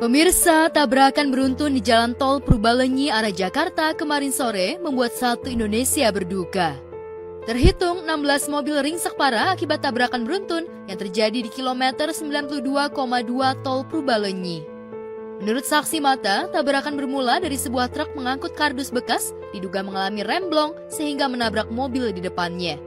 Pemirsa, tabrakan beruntun di Jalan Tol Purbalenyi arah Jakarta kemarin sore membuat satu Indonesia berduka. Terhitung 16 mobil ringsek parah akibat tabrakan beruntun yang terjadi di kilometer 92,2 Tol Purbalenyi. Menurut saksi mata, tabrakan bermula dari sebuah truk mengangkut kardus bekas diduga mengalami remblong sehingga menabrak mobil di depannya.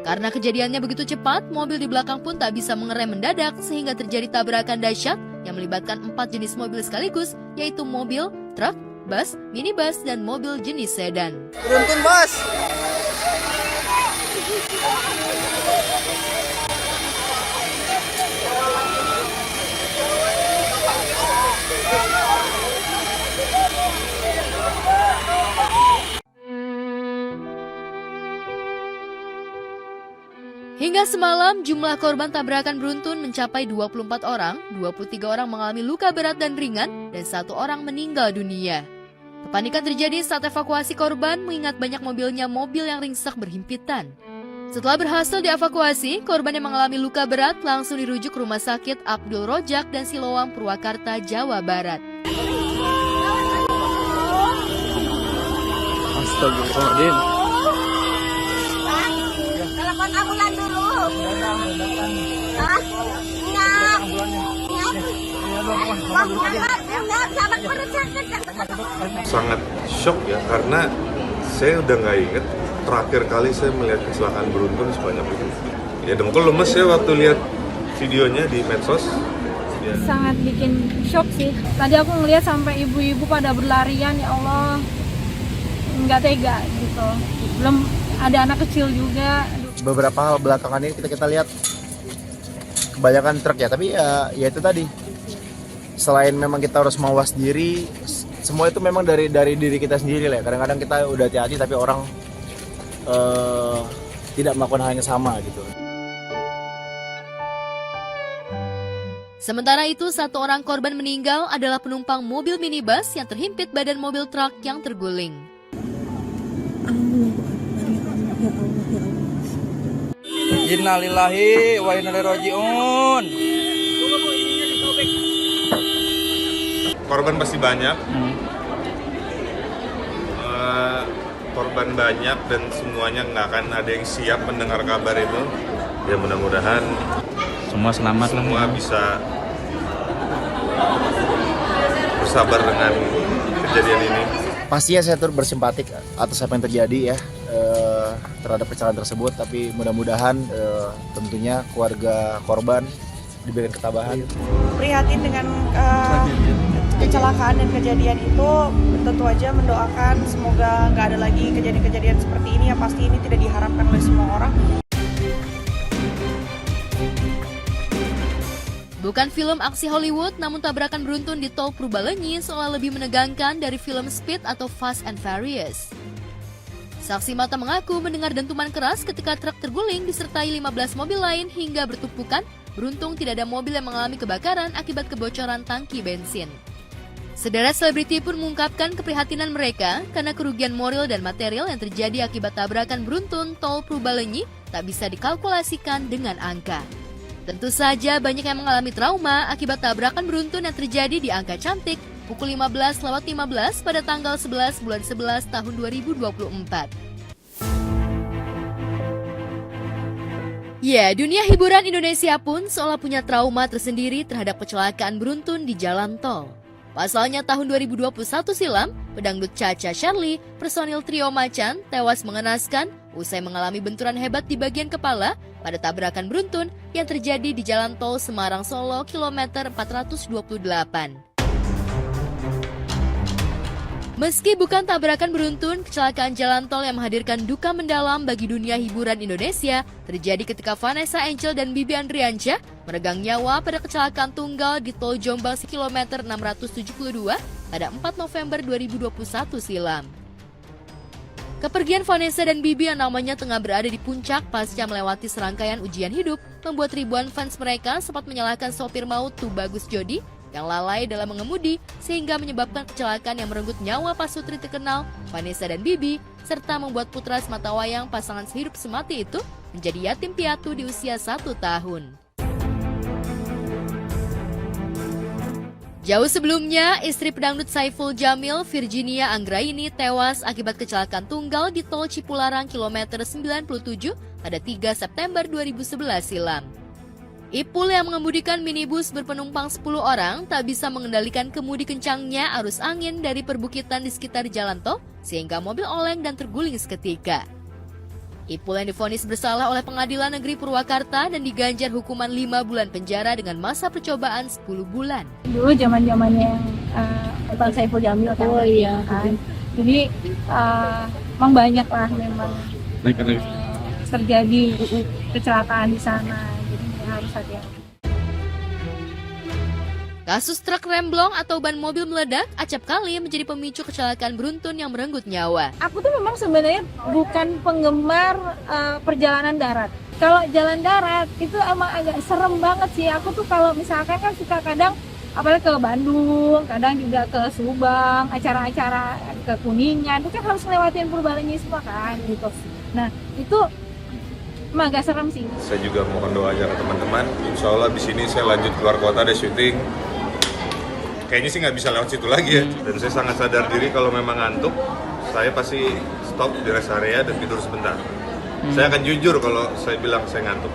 Karena kejadiannya begitu cepat, mobil di belakang pun tak bisa mengerem mendadak sehingga terjadi tabrakan dahsyat yang melibatkan 4 jenis mobil sekaligus, yaitu mobil, truk, bus, minibus, dan mobil jenis sedan. Beruntun, Bos! Hingga semalam, jumlah korban tabrakan beruntun mencapai 24 orang, 23 orang mengalami luka berat dan ringan, dan 1 orang meninggal dunia. Kepanikan terjadi saat evakuasi korban mengingat banyak mobilnya mobil yang ringsek berhimpitan. Setelah berhasil dievakuasi, korban yang mengalami luka berat langsung dirujuk ke Rumah Sakit Abdul Rojak dan Siloam Purwakarta, Jawa Barat. Astagfirullahaladzim. Telepon ambulan dulu. Sangat shock ya, karena saya udah nggak inget terakhir kali saya melihat kecelakaan beruntun sebanyak itu. Ya dengkul lemes ya waktu lihat videonya di medsos. Ya. Sangat bikin shock sih. Tadi aku ngeliat sampai ibu-ibu pada berlarian, ya Allah, nggak tega gitu. Belum ada anak kecil juga. Beberapa hal belakangan ini kita lihat kebanyakan truk ya, tapi ya itu tadi. Selain memang kita harus mawas diri, semua itu memang dari diri kita sendiri lah. Kadang-kadang kita udah hati-hati tapi orang tidak melakukan hal yang sama gitu. Sementara itu, 1 orang korban meninggal adalah penumpang mobil minibus yang terhimpit badan mobil truk yang terguling. Innalillahi wa inna ilaihi raji'un. Korban pasti banyak. Korban banyak dan semuanya nggak akan ada yang siap mendengar kabar itu. Ya mudah-mudahan Semua selamat lah. semua bisa bersabar dengan kejadian ini. Pastinya saya turut bersimpatik atas apa yang terjadi ya terhadap kecelakaan tersebut, tapi mudah-mudahan tentunya keluarga korban diberikan ketabahan. Prihatin dengan kecelakaan dan kejadian itu, tentu aja mendoakan semoga nggak ada lagi kejadian-kejadian seperti ini yang pasti ini tidak diharapkan oleh semua orang. Bukan film aksi Hollywood, namun tabrakan beruntun di Tol Purbalenyi seolah lebih menegangkan dari film Speed atau Fast and Furious. Saksi mata mengaku mendengar dentuman keras ketika truk terguling disertai 15 mobil lain hingga bertumpukan. Beruntung tidak ada mobil yang mengalami kebakaran akibat kebocoran tangki bensin. Sederet selebriti pun mengungkapkan keprihatinan mereka karena kerugian moral dan material yang terjadi akibat tabrakan beruntun Tol Purbalenyi tak bisa dikalkulasikan dengan angka. Tentu saja banyak yang mengalami trauma akibat tabrakan beruntun yang terjadi di Angka Cantik pukul 15.15 pada tanggal 11 bulan 11 tahun 2024. Ya, dunia hiburan Indonesia pun seolah punya trauma tersendiri terhadap kecelakaan beruntun di jalan tol. Pasalnya tahun 2021 silam, pedangdut Cha-Cha Charlie, personil trio Macan, tewas mengenaskan usai mengalami benturan hebat di bagian kepala pada tabrakan beruntun yang terjadi di jalan tol Semarang-Solo kilometer 428. Meski bukan tabrakan beruntun, kecelakaan jalan tol yang menghadirkan duka mendalam bagi dunia hiburan Indonesia terjadi ketika Vanessa Angel dan Bibi Andriansyah meregang nyawa pada kecelakaan tunggal di Tol Jombang kilometer 672 pada 4 November 2021 silam. Kepergian Vanessa dan Bibi yang namanya tengah berada di puncak pasca melewati serangkaian ujian hidup membuat ribuan fans mereka sempat menyalahkan sopir maut Tubagus Jodi yang lalai dalam mengemudi sehingga menyebabkan kecelakaan yang merenggut nyawa pasutri terkenal Vanessa dan Bibi serta membuat putra sematawayang pasangan sehidup semati itu menjadi yatim piatu di usia 1 tahun. Jauh sebelumnya, istri pedangdut Saiful Jamil, Virginia Anggraini, tewas akibat kecelakaan tunggal di tol Cipularang kilometer 97 pada 3 September 2011 silam. Ipul yang mengemudikan minibus berpenumpang 10 orang tak bisa mengendalikan kemudi kencangnya arus angin dari perbukitan di sekitar jalan tol sehingga mobil oleng dan terguling seketika. Ipul yang divonis bersalah oleh Pengadilan Negeri Purwakarta dan diganjar hukuman 5 bulan penjara dengan masa percobaan 10 bulan. Dulu zaman-zamannya Bapak Saiful Jamil kan. Oh iya. Kan. Jadi memang banyak lah memang terjadi kecelakaan di sana. Jadi harus hati-hati. Kasus truk remblong atau ban mobil meledak acap kali menjadi pemicu kecelakaan beruntun yang merenggut nyawa. Aku tuh memang sebenarnya bukan penggemar perjalanan darat. Kalau jalan darat itu emang agak serem banget sih. Aku tuh kalau misalkan kan suka kadang apalagi ke Bandung, kadang juga ke Subang, acara-acara ke Kuningan, itu kan harus ngelewatin Purbalenyi semua kan gitu. Nah itu emang agak serem sih. Saya juga mohon doa aja ke teman-teman. Insya Allah di sini saya lanjut keluar kota ada syuting. Kayaknya sih nggak bisa lewat situ lagi ya. Dan saya sangat sadar diri kalau memang ngantuk, saya pasti stop di rest area dan tidur sebentar. Saya akan jujur kalau saya bilang saya ngantuk.